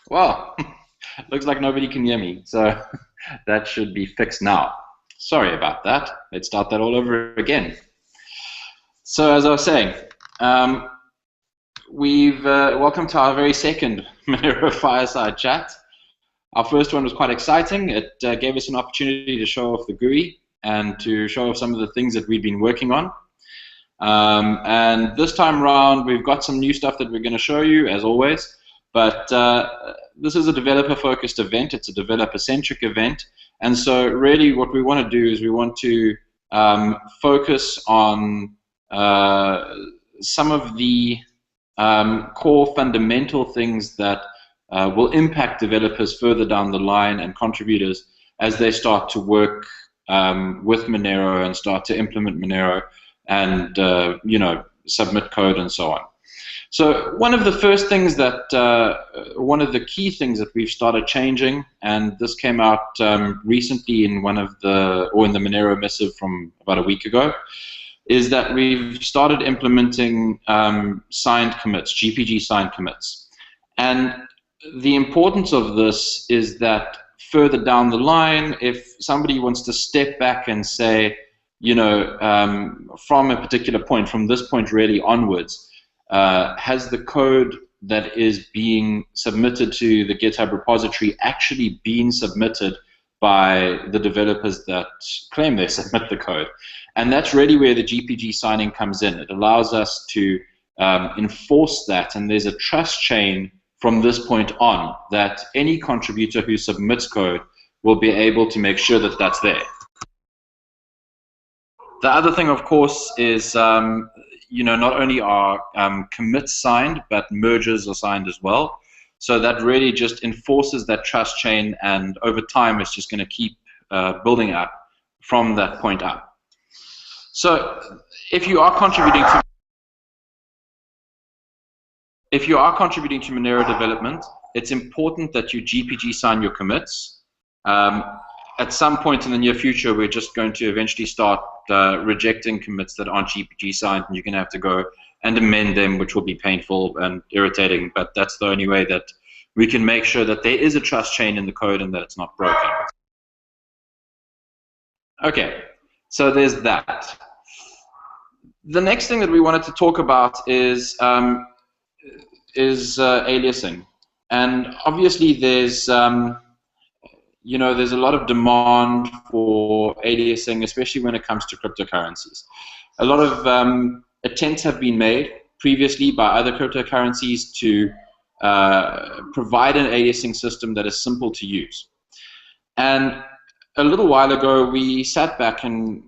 Well, looks like nobody can hear me, so that should be fixed now. Sorry about that. Let's start that all over again. So as I was saying, um, we've welcome to our very second Monero Fireside Chat. Our first one was quite exciting. It gave us an opportunity to show off the GUI and to show off some of the things that we've been working on. And this time around, we've got some new stuff that we're going to show you, as always. But this is a developer-focused event. It's a developer-centric event. And so really what we want to do is we want to focus on some of the core fundamental things that will impact developers further down the line and contributors as they start to work with Monero and start to implement Monero and submit code and so on. So one of the first things that, one of the key things that we've started changing, and this came out recently in in the Monero missive from about a week ago, is that we've started implementing signed commits, GPG signed commits. And the importance of this is that further down the line, if somebody wants to step back and say, from a particular point, from this point really onwards, has the code that is being submitted to the GitHub repository actually been submitted by the developers that claim they submit the code? And that's really where the GPG signing comes in. It allows us to enforce that, and there's a trust chain from this point on that any contributor who submits code will be able to make sure that that's there. The other thing, of course, is not only are commits signed, but merges are signed as well. So that really just enforces that trust chain, and over time it's just going to keep building up from that point up. So if you are contributing to Monero development, it's important that you GPG sign your commits. At some point in the near future, we're just going to eventually start rejecting commits that aren't GPG signed, and you're going to have to go and amend them, which will be painful and irritating, but that's the only way that we can make sure that there is a trust chain in the code and that it's not broken. Okay, so there's that. The next thing that we wanted to talk about is aliasing. And obviously there's there's a lot of demand for aliasing, especially when it comes to cryptocurrencies. A lot of attempts have been made previously by other cryptocurrencies to provide an aliasing system that is simple to use. And a little while ago, we sat back and,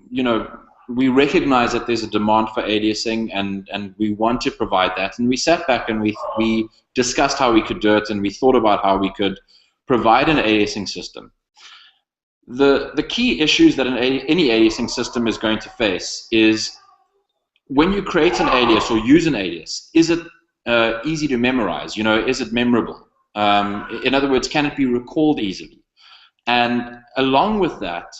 we recognize that there's a demand for aliasing, and we want to provide that. And we sat back and we discussed how we could do it, and we thought about how we could provide an aliasing system. The key issues that any aliasing system is going to face is when you create an alias or use an alias, is it easy to memorize? Is it memorable? In other words, can it be recalled easily? And along with that,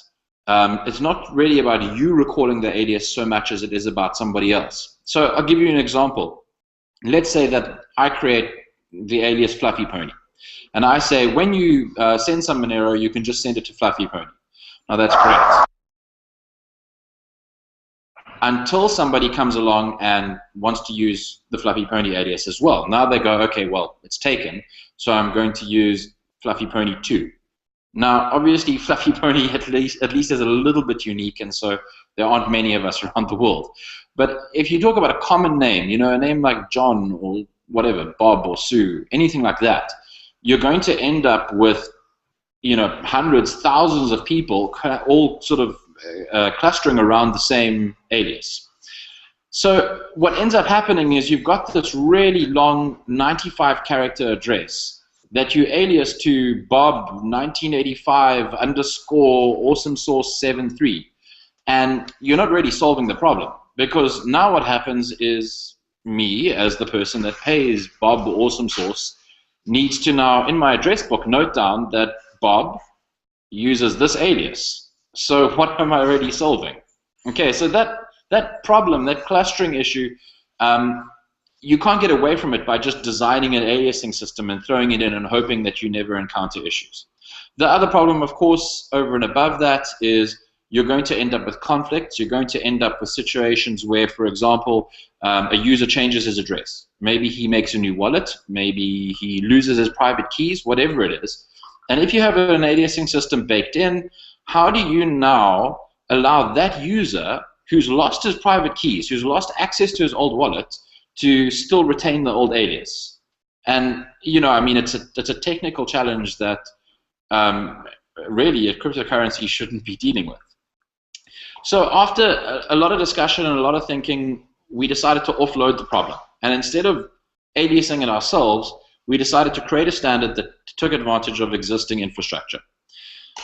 it's not really about you recalling the alias so much as it is about somebody else. So I'll give you an example. Let's say that I create the alias Fluffy Pony. And I say, when you send some Monero, you can just send it to Fluffy Pony. Now that's correct. Until somebody comes along and wants to use the Fluffy Pony alias as well. Now they go, okay, well, it's taken, so I'm going to use Fluffy Pony 2. Now, obviously, Fluffy Pony at least is a little bit unique, and so there aren't many of us around the world. But if you talk about a common name, a name like John or whatever, Bob or Sue, anything like that, you're going to end up with, hundreds, thousands of people all sort of clustering around the same alias. So what ends up happening is you've got this really long 95-character address that you alias to Bob 1985 underscore awesome source 73, and you're not really solving the problem, because now what happens is me, as the person that pays Bob awesome source, needs to now in my address book note down that Bob uses this alias. So what am I already solving? Okay, so that problem, that clustering issue, you can't get away from it by just designing an aliasing system and throwing it in and hoping that you never encounter issues. The other problem, of course, over and above that is you're going to end up with conflicts. You're going to end up with situations where, for example, a user changes his address. Maybe he makes a new wallet. Maybe he loses his private keys, whatever it is. And if you have an aliasing system baked in, how do you now allow that user who's lost his private keys, who's lost access to his old wallet, to still retain the old alias? And, you know, I mean, it's a technical challenge that really a cryptocurrency shouldn't be dealing with. So after a lot of discussion and a lot of thinking, we decided to offload the problem. And instead of aliasing it ourselves, we decided to create a standard that took advantage of existing infrastructure.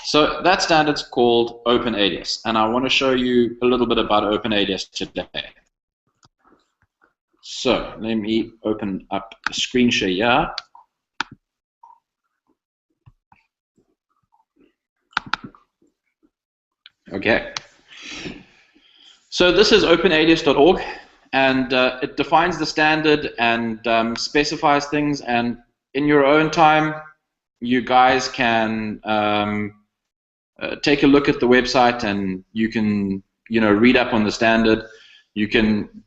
So that standard's called OpenAlias, and I want to show you a little bit about OpenAlias today. So let me open up the screen share here. Okay. So this is openalias.org, and it defines the standard and specifies things, and in your own time, you guys can take a look at the website, and you can, you know, read up on the standard. You can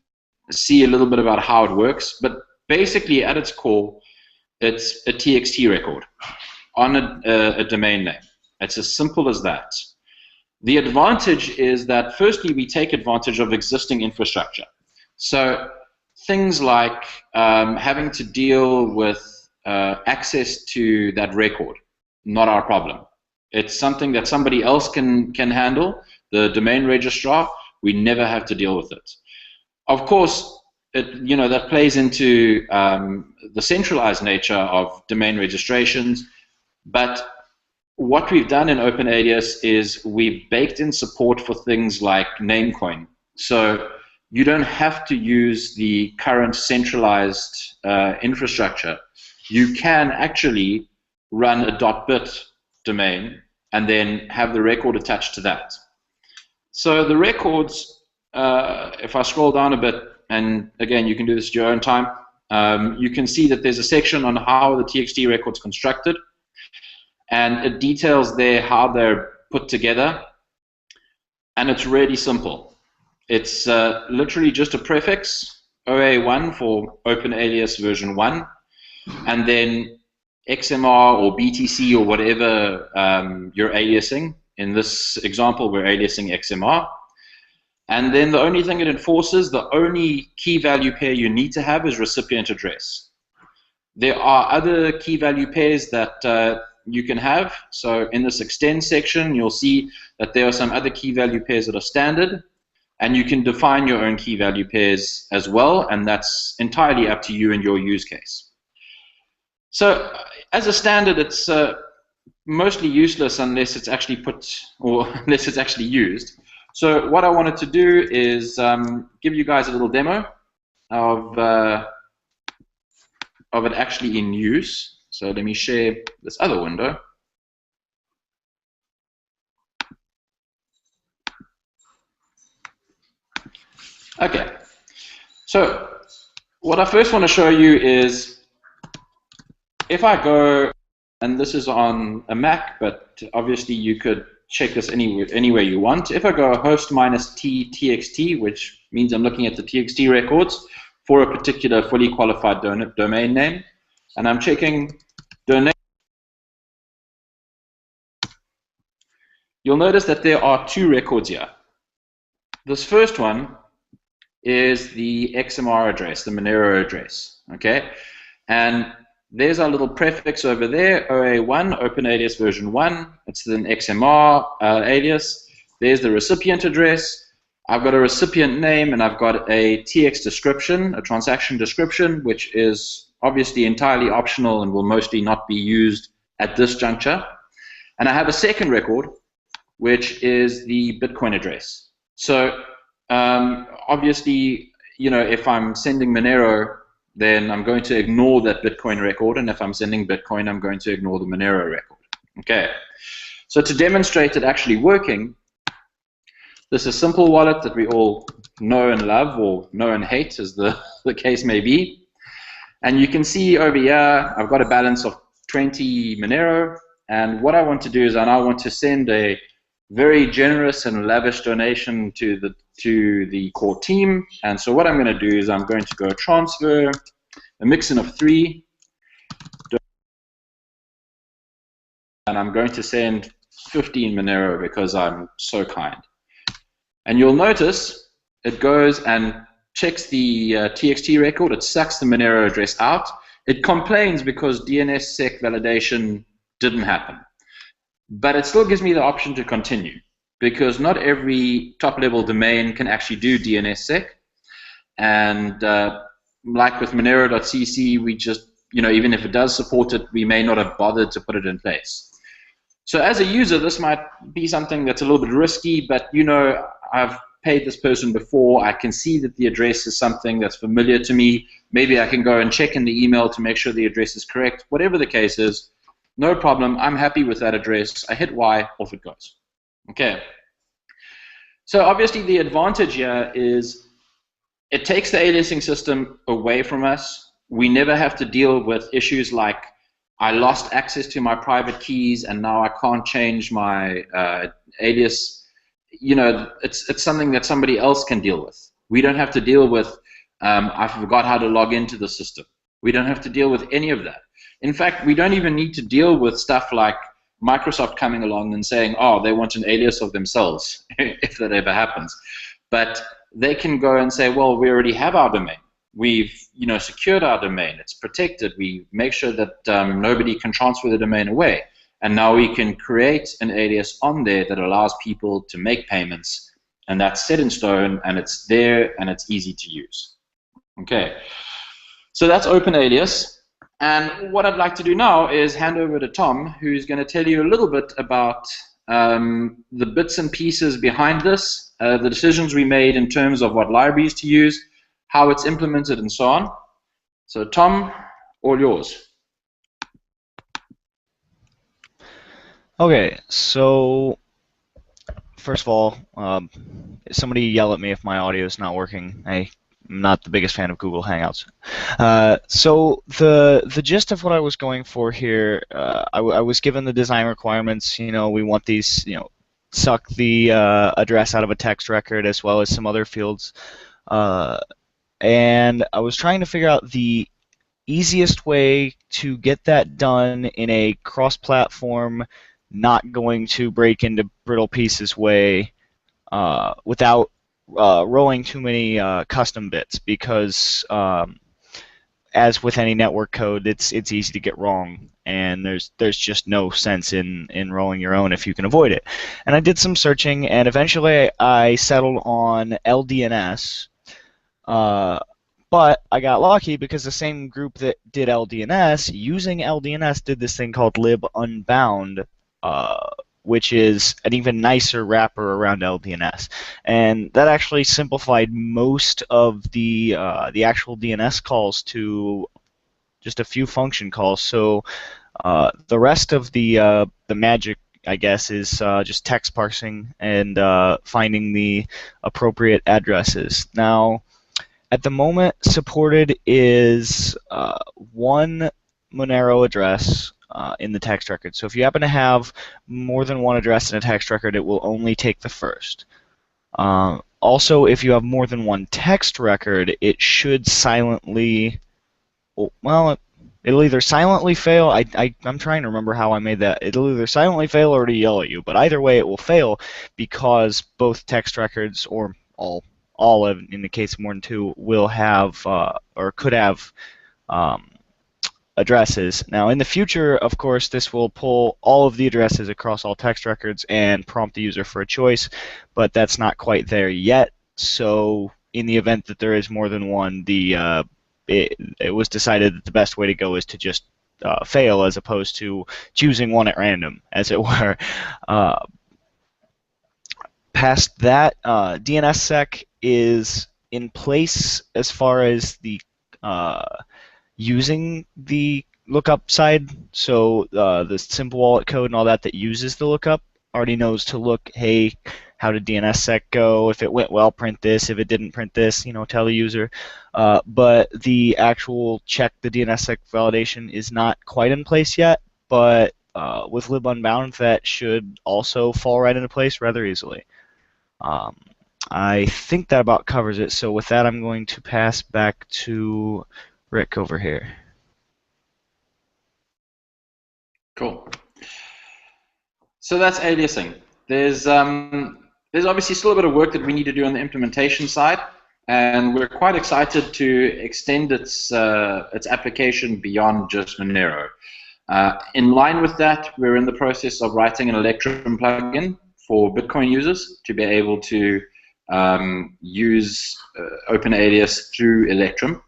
see a little bit about how it works, but basically at its core, it's a TXT record on a domain name. It's as simple as that. The advantage is that firstly, we take advantage of existing infrastructure. So things like having to deal with access to that record, not our problem. It's something that somebody else can handle, the domain registrar. We never have to deal with it. Of course, you know, that plays into the centralized nature of domain registrations, but what we've done in OpenAlias is we've baked in support for things like Namecoin. So you don't have to use the current centralized infrastructure. You can actually run a .bit domain and then have the record attached to that. So the records, if I scroll down a bit, and again, you can do this at your own time, you can see that there's a section on how the TXT record's constructed, and it details there how they're put together, and it's really simple. It's literally just a prefix, OA1 for OpenAlias version 1, and then XMR or BTC or whatever you're aliasing. In this example, we're aliasing XMR. And then the only thing it enforces, the only key value pair you need to have is recipient address. There are other key value pairs that you can have. So in this extend section, you'll see that there are some other key value pairs that are standard, and you can define your own key value pairs as well, and that's entirely up to you and your use case. So as a standard, it's mostly useless unless it's actually put, or unless it's actually used. So what I wanted to do is give you guys a little demo of it actually in use. So let me share this other window. Okay, so what I first want to show you is if I go, and this is on a Mac, but obviously you could check this anywhere you want. If I go host -t txt, which means I'm looking at the TXT records for a particular fully qualified domain name, and I'm checking domain, you'll notice that there are two records here. This first one is the XMR address, the Monero address, okay? And there's our little prefix over there, OA1, OpenAlias version 1. It's an XMR alias. There's the recipient address. I've got a recipient name, and I've got a TX description, a transaction description, which is obviously entirely optional and will mostly not be used at this juncture. And I have a second record, which is the Bitcoin address. So obviously, you know, if I'm sending Monero, then I'm going to ignore that Bitcoin record, and if I'm sending Bitcoin, I'm going to ignore the Monero record. Okay, so to demonstrate it actually working, this is a simple wallet that we all know and love, or know and hate, as the case may be. And you can see over here, I've got a balance of 20 Monero. And what I want to do is I now want to send a very generous and lavish donation to the core team. And so what I'm going to do is I'm going to go transfer a mixin of 3, and I'm going to send 15 Monero because I'm so kind. And you'll notice it goes and checks the TXT record, it sucks the Monero address out, it complains because DNSSEC validation didn't happen. But it still gives me the option to continue, because not every top-level domain can actually do DNSSEC. And like with Monero.cc, we just, even if it does support it, we may not have bothered to put it in place. So as a user, this might be something that's a little bit risky, but I've paid this person before. I can see that the address is something that's familiar to me. Maybe I can go and check in the email to make sure the address is correct. Whatever the case is, no problem. I'm happy with that address. I hit Y, off it goes. Okay. So obviously the advantage here is it takes the aliasing system away from us. We never have to deal with issues like I lost access to my private keys and now I can't change my alias. It's something that somebody else can deal with. We don't have to deal with I forgot how to log into the system. We don't have to deal with any of that. In fact, we don't even need to deal with stuff like Microsoft coming along and saying, oh, they want an alias of themselves, if that ever happens. But they can go and say, well, we already have our domain. We've secured our domain. It's protected. We make sure that nobody can transfer the domain away. And now we can create an alias on there that allows people to make payments. And that's set in stone, and it's there, and it's easy to use. Okay. So that's OpenAlias. And what I'd like to do now is hand over to Tom, who's going to tell you a little bit about the bits and pieces behind this, the decisions we made in terms of what libraries to use, how it's implemented, and so on. So Tom, all yours. Okay, so first of all, somebody yell at me if my audio is not working. I'm not the biggest fan of Google Hangouts. So the gist of what I was going for here, I was given the design requirements. We want these, suck the address out of a text record as well as some other fields. And I was trying to figure out the easiest way to get that done in a cross-platform, not going to break into brittle pieces way, without rolling too many custom bits, because as with any network code, it's easy to get wrong, and there's just no sense in rolling your own if you can avoid it. And I did some searching, and eventually I settled on LDNS. But I got lucky because the same group that did LDNS, using LDNS, did this thing called libunbound, which is an even nicer wrapper around LDNS. And that actually simplified most of the actual DNS calls to just a few function calls. So the rest of the magic, I guess, is just text parsing and finding the appropriate addresses. Now, at the moment, supported is one Monero address in the text record. So if you happen to have more than one address in a text record, it will only take the first. Also, if you have more than one text record, it should silently, well, it'll either silently fail. I'm trying to remember how I made that. It'll either silently fail or it'll yell at you. But either way, it will fail because both text records, or all in the case of more than two, will have or could have addresses. Now, in the future, of course, this will pull all of the addresses across all text records and prompt the user for a choice, but that's not quite there yet. So in the event that there is more than one, it was decided that the best way to go is to just fail, as opposed to choosing one at random, as it were. Past that, DNSSEC is in place as far as the using the lookup side. So the simple wallet code and all that uses the lookup already knows to look, hey, how did DNSSEC go? If it went well, print this. If it didn't, print this. Tell the user. But the actual check the DNSSEC validation is not quite in place yet. But with libunbound, that should also fall right into place rather easily. I think that about covers it. So with that, I'm going to pass back to Rick over here. Cool. So that's aliasing. There's obviously still a bit of work that we need to do on the implementation side, and we're quite excited to extend its application beyond just Monero. In line with that, we're in the process of writing an Electrum plugin for Bitcoin users to be able to use OpenAlias through Electrum.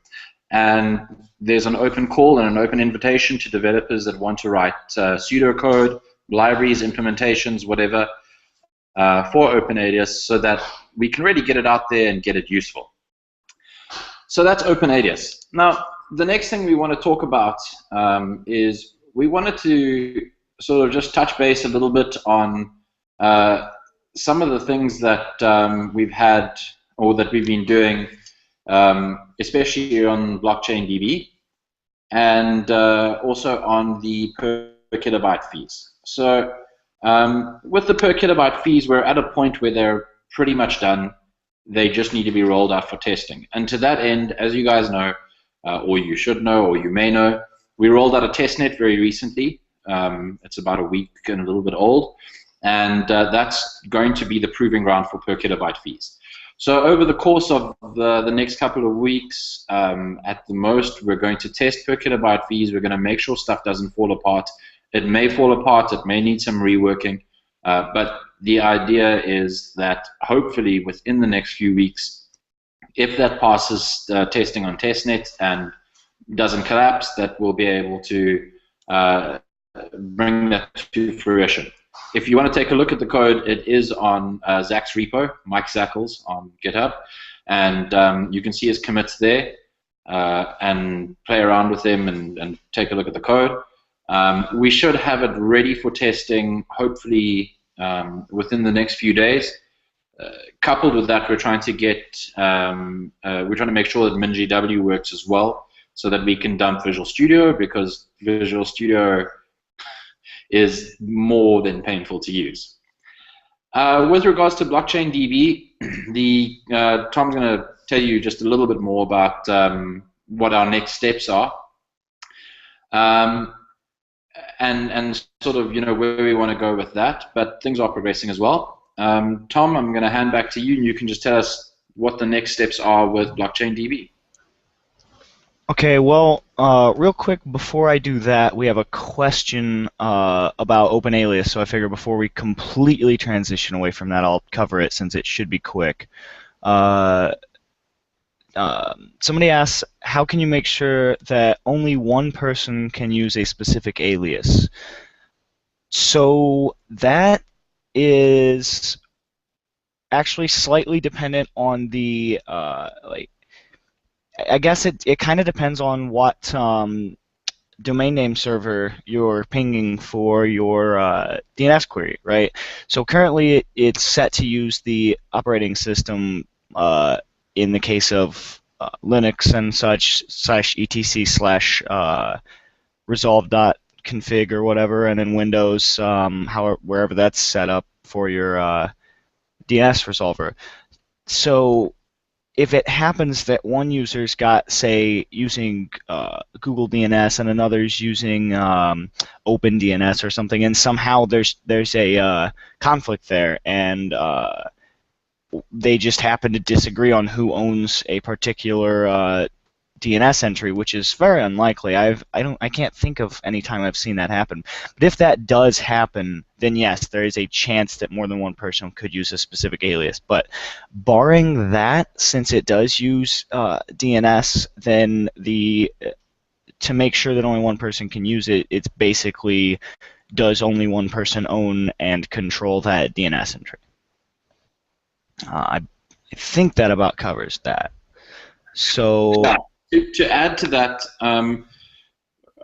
And there's an open call and an open invitation to developers that want to write pseudocode, libraries, implementations, whatever, for OpenAlias so that we can really get it out there and get it useful. So that's OpenAlias. Now, the next thing we want to talk about is we wanted to sort of just touch base a little bit on some of the things that we've had or that we've been doing, especially on blockchainDB and also on the per kilobyte fees. So with the per kilobyte fees, we're at a point where they're pretty much done. They just need to be rolled out for testing. And to that end, as you guys know, or you should know, or you may know, we rolled out a testnet very recently. It's about a week and a little bit old. And that's going to be the proving ground for per kilobyte fees. So over the course of the next couple of weeks, at the most, we're going to test per kilobyte fees. We're going to make sure stuff doesn't fall apart. It may fall apart. It may need some reworking. But the idea is that hopefully within the next few weeks, if that passes testing on testnet and doesn't collapse, that we'll be able to bring that to fruition. If you want to take a look at the code, it is on Zach's repo, Mike Zackles on GitHub, and you can see his commits there and play around with them and take a look at the code. We should have it ready for testing, hopefully within the next few days. Coupled with that, we're trying to make sure that MinGW works as well, so that we can dump Visual Studio, because Visual Studio is more than painful to use. With regards to blockchainDB, Tom's going to tell you just a little bit more about what our next steps are, and sort of where we want to go with that. But things are progressing as well. Tom, I'm going to hand back to you, and you can just tell us what the next steps are with blockchainDB. Okay, well, real quick before I do that, we have a question about OpenAlias, so I figure before we completely transition away from that, I'll cover it since it should be quick. Somebody asks, how can you make sure that only one person can use a specific alias? So that is actually slightly dependent on the I guess it kind of depends on what domain name server you're pinging for your DNS query, right? So currently it's set to use the operating system in the case of Linux and such /etc/ resolve.config or whatever, and then Windows, wherever that's set up for your DNS resolver. So if it happens that one user's got, say, using Google DNS and another's using OpenDNS or something, and somehow there's a conflict there, and they just happen to disagree on who owns a particular DNS entry, which is very unlikely. I can't think of any time I've seen that happen. But if that does happen, then yes, there is a chance that more than one person could use a specific alias. But barring that, since it does use DNS, then to make sure that only one person can use it, it's basically does only one person own and control that DNS entry. I think that about covers that. So. To add to that,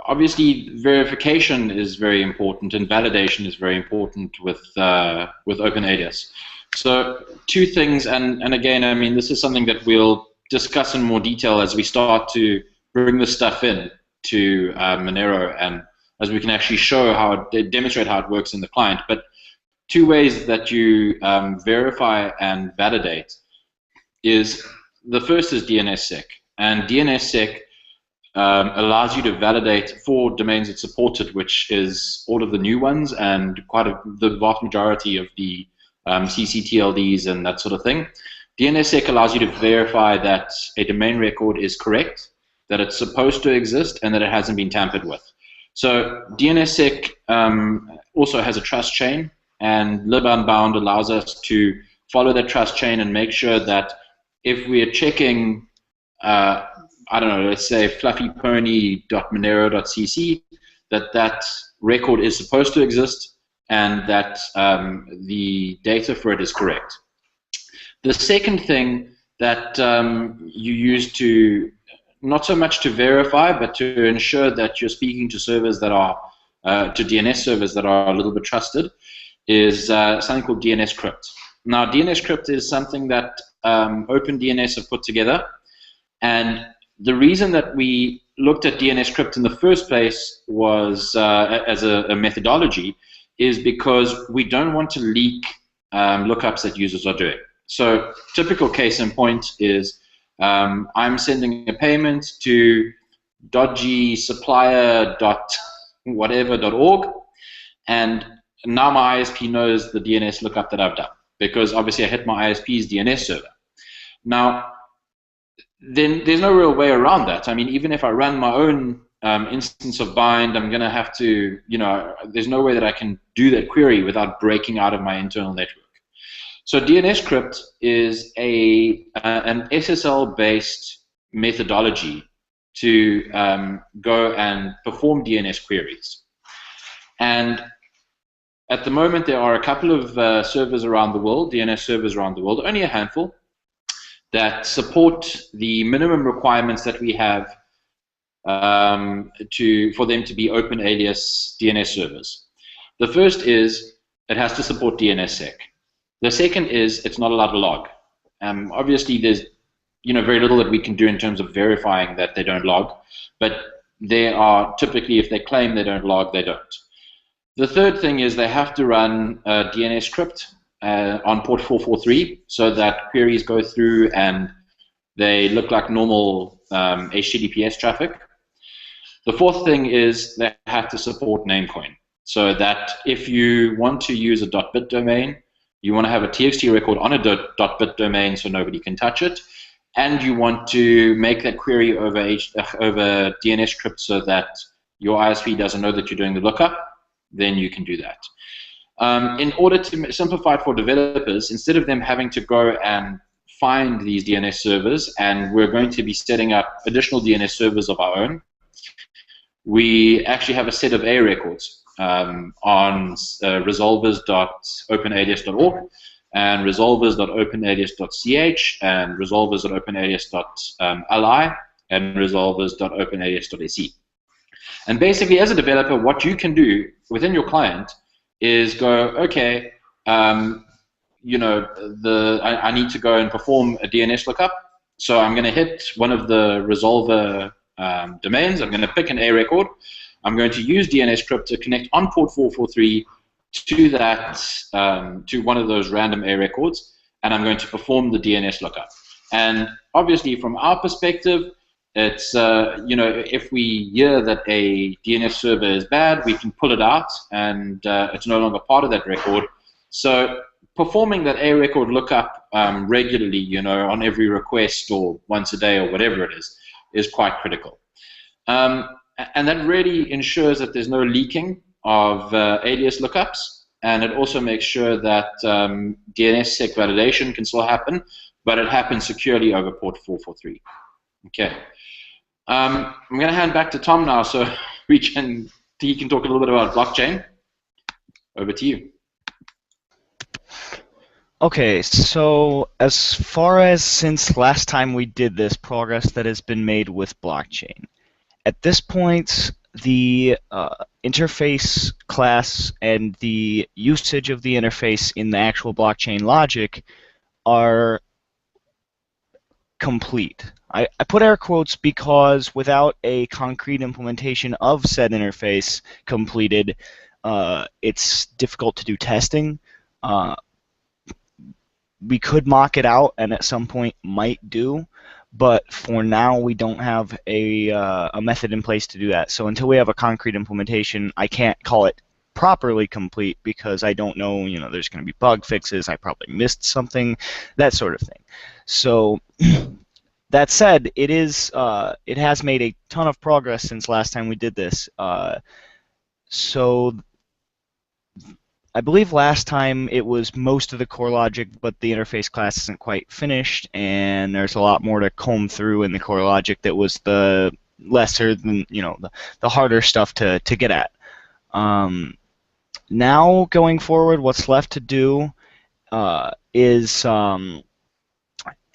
obviously verification is very important and validation is very important with OpenAlias. So two things, and again, I mean, this is something that we'll discuss in more detail as we start to bring this stuff in to Monero, and as we can actually show how it, demonstrate how it works in the client. But two ways that you verify and validate is, the first is DNSSEC, and DNSSEC allows you to validate for domains it's supported, which is all of the new ones and the vast majority of the CCTLDs and that sort of thing. DNSSEC allows you to verify that a domain record is correct, that it's supposed to exist, and that it hasn't been tampered with. So DNSSEC also has a trust chain, and libunbound allows us to follow that trust chain and make sure that if we are checking, I don't know, let's say fluffypony.monero.cc, that record is supposed to exist and that the data for it is correct. The second thing that you use to, not so much to verify, but to ensure that you're speaking to servers that are, to DNS servers that are a little bit trusted, is something called DNS crypt. Now, DNS crypt is something that OpenDNS have put together, and the reason that we looked at DNS crypt in the first place was as a methodology is because we don't want to leak lookups that users are doing. So typical case in point is I'm sending a payment to dodgy supplier.whatever.org, and now my ISP knows the DNS lookup that I've done, because obviously I hit my ISP's DNS server. Now, then there's no real way around that. I mean, even if I run my own instance of bind, I'm going to have to, there's no way that I can do that query without breaking out of my internal network. So DNS crypt is an SSL-based methodology to go and perform DNS queries. And at the moment, there are a couple of servers around the world, DNS servers around the world, only a handful, that support the minimum requirements that we have for them to be OpenAlias DNS servers. The first is it has to support DNSSEC. The second is it's not allowed to log. Obviously, there's very little that we can do in terms of verifying that they don't log, but they are typically, if they claim they don't log, they don't. The third thing is they have to run DNS crypt on port 443 so that queries go through and they look like normal HTTPS traffic. The fourth thing is they have to support Namecoin, so that if you want to use a .bit domain, you want to have a TXT record on a .bit domain so nobody can touch it, and you want to make that query over DNS crypt so that your ISP doesn't know that you're doing the lookup, then you can do that. In order to simplify it for developers, instead of them having to go and find these DNS servers, and we're going to be setting up additional DNS servers of our own, we actually have a set of A records on resolvers.openalias.org and resolvers.openalias.ch and resolvers.openalias.li and resolvers.openalias.ac. And basically, as a developer, what you can do within your client is go, okay, I need to go and perform a DNS lookup. So I'm going to hit one of the resolver domains. I'm going to pick an A record. I'm going to use DNS crypt to connect on port 443 to that to one of those random A records, and I'm going to perform the DNS lookup. And obviously, from our perspective, it's if we hear that a DNS server is bad, we can pull it out, and it's no longer part of that record. So performing that A record lookup regularly, on every request or once a day or whatever it is quite critical. And that really ensures that there's no leaking of alias lookups, and it also makes sure that DNSSEC validation can still happen, but it happens securely over port 443. Okay. I'm going to hand back to Tom now, so he can talk a little bit about blockchain. Over to you. Okay, so as far as since last time we did this, progress that has been made with blockchain. At this point, the interface class and the usage of the interface in the actual blockchain logic are complete. I put air quotes because without a concrete implementation of said interface completed, it's difficult to do testing. We could mock it out and at some point might do, but for now we don't have a method in place to do that. So until we have a concrete implementation, I can't call it properly complete because I don't know, there's going to be bug fixes, I probably missed something, that sort of thing. So that said, it has made a ton of progress since last time we did this. So I believe last time it was most of the core logic, but the interface class isn't quite finished, and there's a lot more to comb through in the core logic that was the lesser than, the harder stuff to get at. Now, going forward, what's left to do is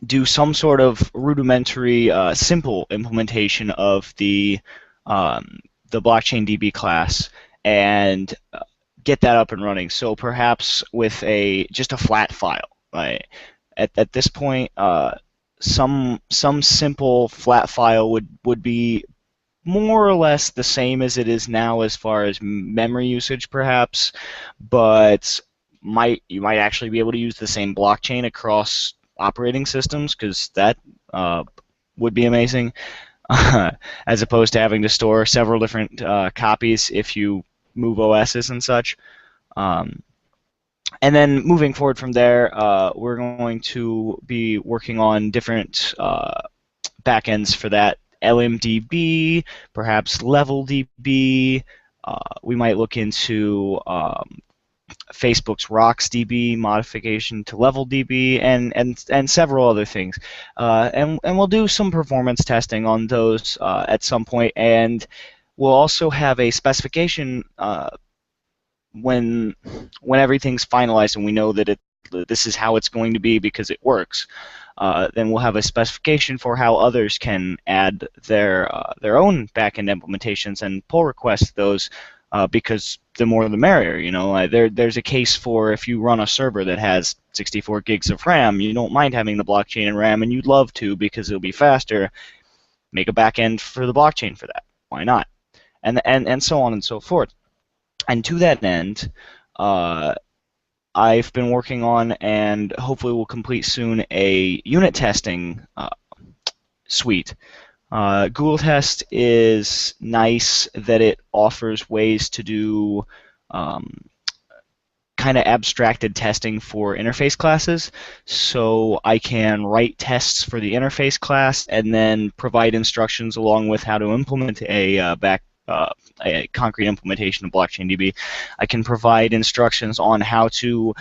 do some sort of rudimentary, simple implementation of the blockchainDB class and get that up and running. So perhaps with just a flat file. Right? At this point, some simple flat file would be more or less the same as it is now as far as memory usage, perhaps, but you might actually be able to use the same blockchain across operating systems, because that would be amazing, as opposed to having to store several different copies if you move OSs and such. And then moving forward from there, we're going to be working on different backends for that. LMDB, perhaps LevelDB. We might look into Facebook's RocksDB modification to LevelDB, and several other things. And we'll do some performance testing on those at some point, and we'll also have a specification when everything's finalized and we know that this is how it's going to be because it works. Then we'll have a specification for how others can add their own backend implementations and pull request those, because the more the merrier. There's a case for if you run a server that has 64 gigs of RAM, you don't mind having the blockchain and RAM, and you'd love to because it'll be faster. Make a backend for the blockchain for that. Why not? And so on and so forth. And to that end, I've been working on, and hopefully will complete soon, a unit testing suite. Google Test is nice that it offers ways to do kind of abstracted testing for interface classes. So I can write tests for the interface class and then provide instructions along with how to implement a concrete implementation of blockchainDB. I can provide instructions on how to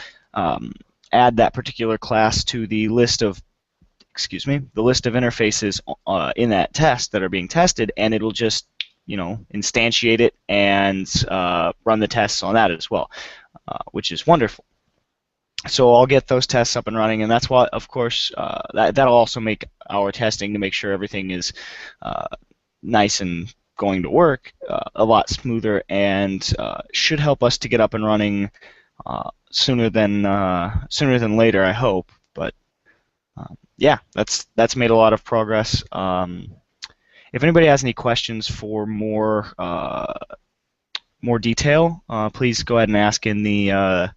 add that particular class to the list of interfaces in that test that are being tested, and it'll just instantiate it and run the tests on that as well, which is wonderful. So I'll get those tests up and running, and that's why, of course, that'll also make our testing to make sure everything is nice and going to work a lot smoother, and should help us to get up and running sooner than later, I hope. But yeah, that's made a lot of progress. If anybody has any questions for more detail, please go ahead and ask in the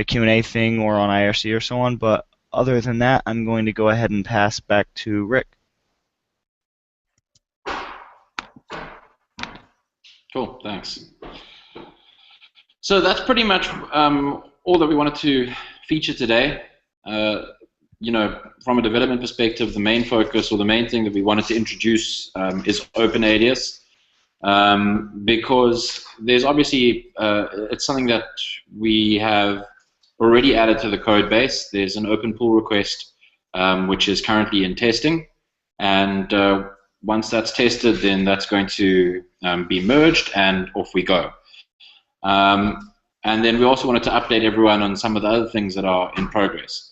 Q&A thing or on IRC or so on. But other than that, I'm going to go ahead and pass back to Rick. Cool, thanks. So that's pretty much all that we wanted to feature today. From a development perspective, the main focus or the main thing that we wanted to introduce is OpenAlias, because there's obviously it's something that we have already added to the code base. There's an open pull request which is currently in testing, and once that's tested, then that's going to be merged, and off we go. And then we also wanted to update everyone on some of the other things that are in progress.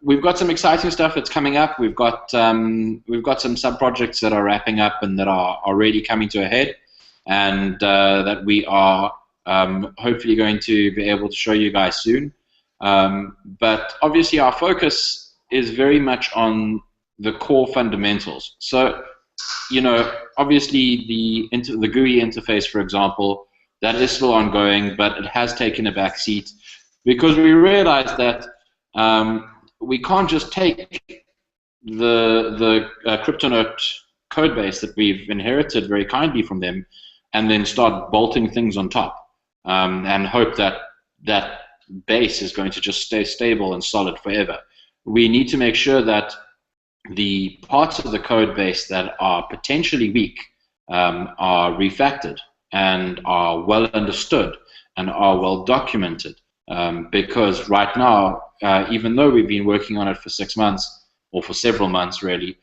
We've got some exciting stuff that's coming up. We've got some sub-projects that are wrapping up and that are already coming to a head. and that we are hopefully going to be able to show you guys soon. But obviously our focus is very much on the core fundamentals. So, you know, obviously the GUI interface, for example, that is still ongoing, but it has taken a back seat because we realized that we can't just take the CryptoNote code base that we've inherited very kindly from them and then start bolting things on top and hope that that base is going to just stay stable and solid forever. We need to make sure that the parts of the code base that are potentially weak are refactored and are well understood and are well documented, because right now, even though we've been working on it for 6 months or for several months really,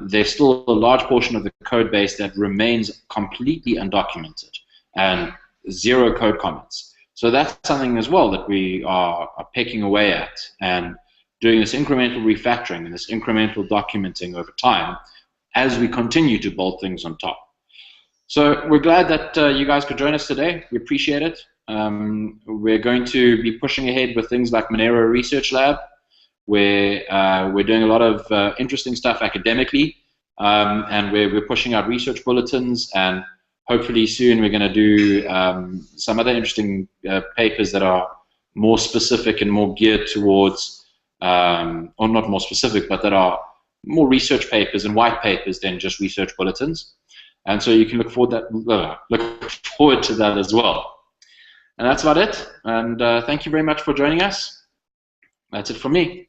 there's still a large portion of the code base that remains completely undocumented and zero code comments. So that's something as well that we are pecking away at and doing this incremental refactoring and this incremental documenting over time as we continue to bolt things on top. So we're glad that you guys could join us today. We appreciate it. We're going to be pushing ahead with things like Monero Research Lab, where we're doing a lot of interesting stuff academically, and we're pushing out research bulletins, and hopefully soon we're going to do some other interesting papers that are more specific and more geared towards, or not more specific, but that are more research papers and white papers than just research bulletins. And so you can look forward to that as well. And that's about it. And thank you very much for joining us. That's it from me.